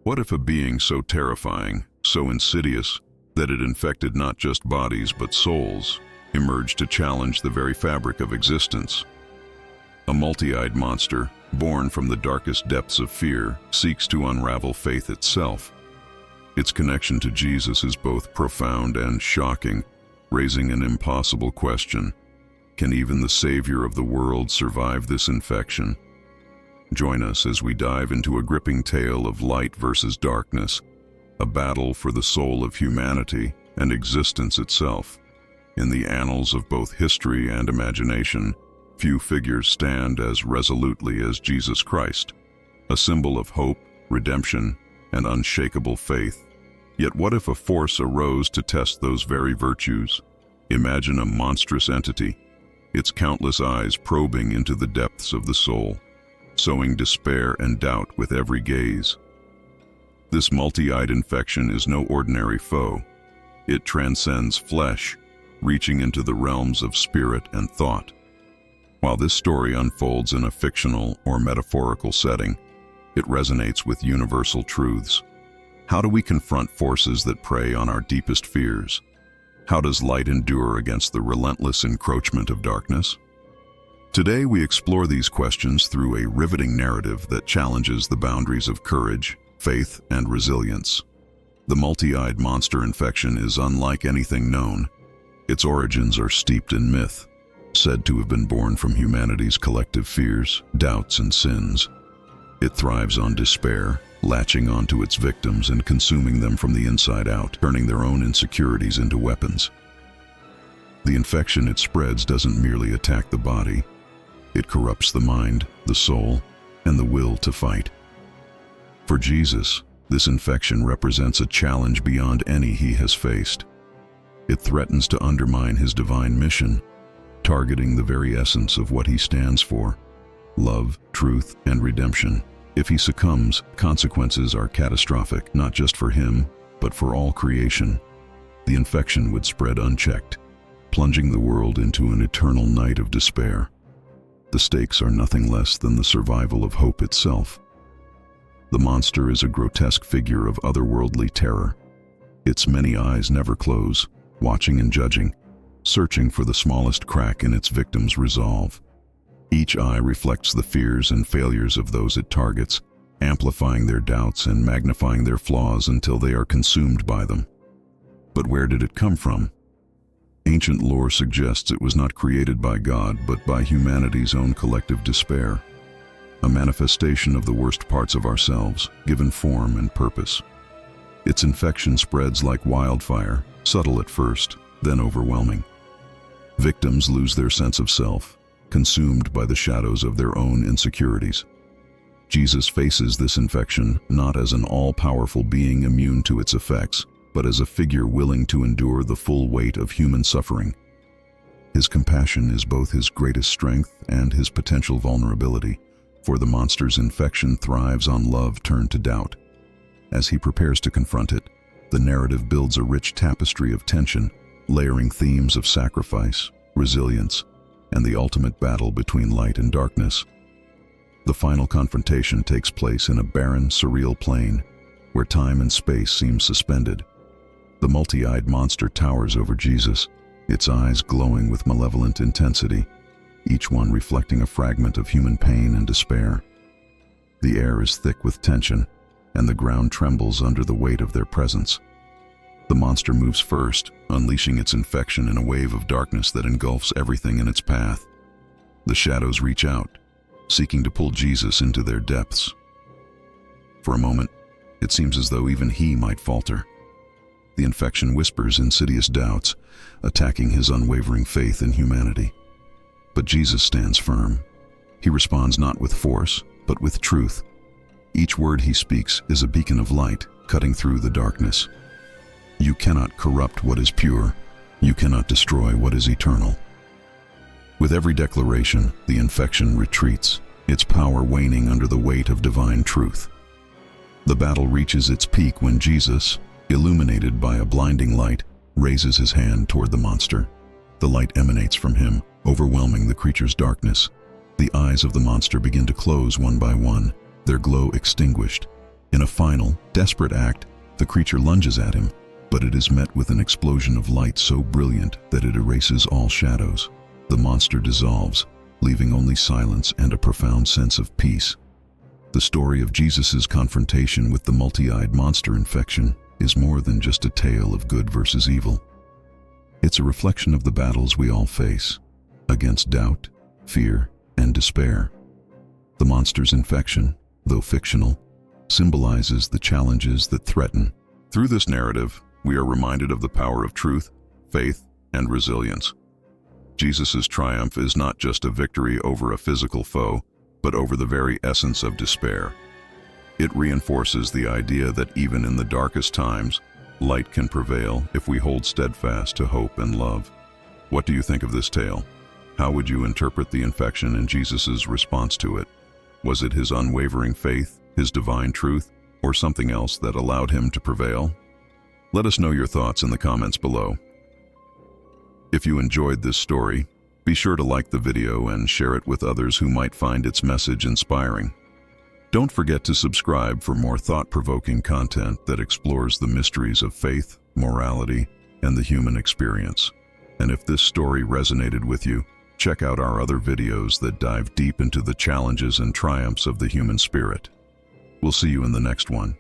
What if a being so terrifying, so insidious, that it infected not just bodies but souls, emerged to challenge the very fabric of existence? A multi-eyed monster, born from the darkest depths of fear, seeks to unravel faith itself. Its connection to Jesus is both profound and shocking, raising an impossible question. Can even the Savior of the world survive this infection? Join us as we dive into a gripping tale of light versus darkness, a battle for the soul of humanity and existence itself. In the annals of both history and imagination, few figures stand as resolutely as Jesus Christ, a symbol of hope, redemption, and unshakable faith. Yet what if a force arose to test those very virtues? Imagine a monstrous entity, its countless eyes probing into the depths of the soul, sowing despair and doubt with every gaze. This multi-eyed infection is no ordinary foe. It transcends flesh, reaching into the realms of spirit and thought. While this story unfolds in a fictional or metaphorical setting, it resonates with universal truths. How do we confront forces that prey on our deepest fears? How does light endure against the relentless encroachment of darkness? Today we explore these questions through a riveting narrative that challenges the boundaries of courage, faith, and resilience. The multi-eyed monster infection is unlike anything known. Its origins are steeped in myth, said to have been born from humanity's collective fears, doubts, and sins. It thrives on despair, latching onto its victims and consuming them from the inside out, turning their own insecurities into weapons. The infection it spreads doesn't merely attack the body. It corrupts the mind, the soul, and the will to fight. For Jesus, this infection represents a challenge beyond any he has faced. It threatens to undermine his divine mission, targeting the very essence of what he stands for: love, truth, and redemption. If he succumbs, consequences are catastrophic, not just for him, but for all creation. The infection would spread unchecked, plunging the world into an eternal night of despair. The stakes are nothing less than the survival of hope itself. The monster is a grotesque figure of otherworldly terror. Its many eyes never close, watching and judging, searching for the smallest crack in its victim's resolve. Each eye reflects the fears and failures of those it targets, amplifying their doubts and magnifying their flaws until they are consumed by them. But where did it come from? Ancient lore suggests it was not created by God, but by humanity's own collective despair, a manifestation of the worst parts of ourselves, given form and purpose. Its infection spreads like wildfire, subtle at first, then overwhelming. Victims lose their sense of self, consumed by the shadows of their own insecurities. Jesus faces this infection not as an all-powerful being immune to its effects, but as a figure willing to endure the full weight of human suffering. His compassion is both his greatest strength and his potential vulnerability, for the monster's infection thrives on love turned to doubt. As he prepares to confront it, the narrative builds a rich tapestry of tension, layering themes of sacrifice, resilience, and the ultimate battle between light and darkness. The final confrontation takes place in a barren, surreal plain, where time and space seem suspended. The multi-eyed monster towers over Jesus, its eyes glowing with malevolent intensity, each one reflecting a fragment of human pain and despair. The air is thick with tension, and the ground trembles under the weight of their presence. The monster moves first, unleashing its infection in a wave of darkness that engulfs everything in its path. The shadows reach out, seeking to pull Jesus into their depths. For a moment, it seems as though even he might falter. The infection whispers insidious doubts, attacking his unwavering faith in humanity. But Jesus stands firm. He responds not with force, but with truth. Each word he speaks is a beacon of light, cutting through the darkness. You cannot corrupt what is pure. You cannot destroy what is eternal. With every declaration, the infection retreats, its power waning under the weight of divine truth. The battle reaches its peak when Jesus, illuminated by a blinding light, raises his hand toward the monster. The light emanates from him, overwhelming the creature's darkness. The eyes of the monster begin to close one by one, their glow extinguished, In a final, desperate act, the creature lunges at him, but it is met with an explosion of light so brilliant that it erases all shadows. The monster dissolves, leaving only silence and a profound sense of peace. The story of Jesus' confrontation with the multi-eyed monster infection is more than just a tale of good versus evil. It's a reflection of the battles we all face, against doubt, fear, and despair. The monster's infection, though fictional, symbolizes the challenges that threaten. Through this narrative, we are reminded of the power of truth, faith, and resilience. Jesus' triumph is not just a victory over a physical foe, but over the very essence of despair. It reinforces the idea that even in the darkest times, light can prevail if we hold steadfast to hope and love. What do you think of this tale? How would you interpret the infection and Jesus' response to it? Was it his unwavering faith, his divine truth, or something else that allowed him to prevail? Let us know your thoughts in the comments below. If you enjoyed this story, be sure to like the video and share it with others who might find its message inspiring. Don't forget to subscribe for more thought-provoking content that explores the mysteries of faith, morality, and the human experience. And if this story resonated with you, check out our other videos that dive deep into the challenges and triumphs of the human spirit. We'll see you in the next one.